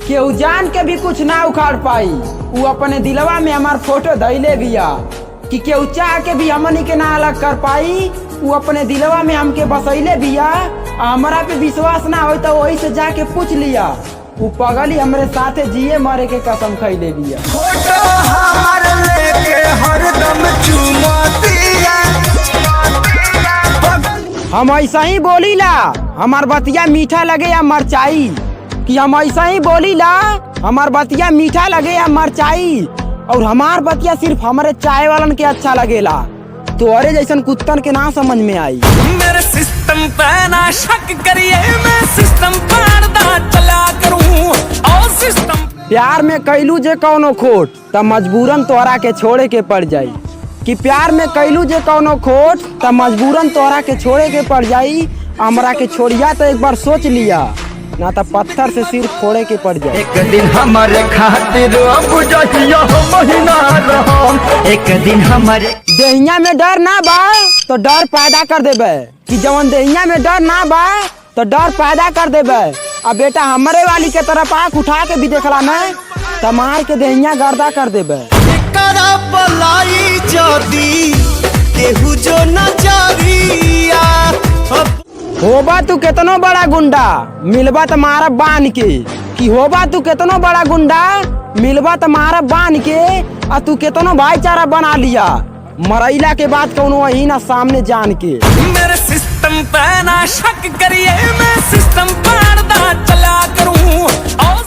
केहू जान के भी कुछ ना उखाड़ पाई। वो अपने दिलवा में हमार फोटो धैले बिया कि केहू चाह के भी हमनी के ना अलग कर पाई। वो अपने दिलवा में हमके बसैले बिया। हमरा पे विश्वास ना हो तो वही से जाके पूछ लिया। वो पगली हमरे साथे जिए मरे के कसम खैले बिया। फोटो हमार लेके हरदम चुमतिया। हम ऐसा ही बोलीला हमार बतिया मीठा लगे या मरचाई, कि हम ऐसा ही बोलीला हमार बतिया मीठा लगे या मरचाई। और हमार बतिया सिर्फ हमारे चाय वालन के अच्छा लगेला, तो अरे जैसन कुत्तन के ना समझ में आई। मेरे सिस्टम पे ना शक करिए, मैं सिस्टम पाड़दा चला करूं और सिस्टम। प्यार में कैलू जे कौनो खोट त मजबूरन तोहरा के छोड़े के पड़ जाई। कि प्यार में कैलू जे कौनो खोट त मजबूरन तोहरा के छोड़े के पड़ जाई। हमरा के छोड़िया तो एक बार सोच लिया, ना तो पत्थर से सिर फोड़े के पड़ जाए। एक दिन हमारे खातिर बुझिया महीना रहम। एक दिन हमारे देहिया में डर ना बा तो डर पैदा कर देबे। कि जवन देहिया में डर ना बा तो डर पैदा कर देबे। अब बेटा हमरे वाली के तरफ आँख उठा के भी देखला ना तो मार के देहिया गर्दा कर देबे। करा पलाई जदी केहू जो नजरिया। होबा तू केतनो बड़ा गुंडा मिलबा त मारब बान के। कि होबा तू केतनो बड़ा गुंडा मिलबा त मारब बान के। आ तू केतनो भाईचारा बना लिया मरैला के बाद कौनो वही ना सामने जान के। मेरे सिस्टम पे ना शक करिए, मैं सिस्टम पाड़दा चला करूं और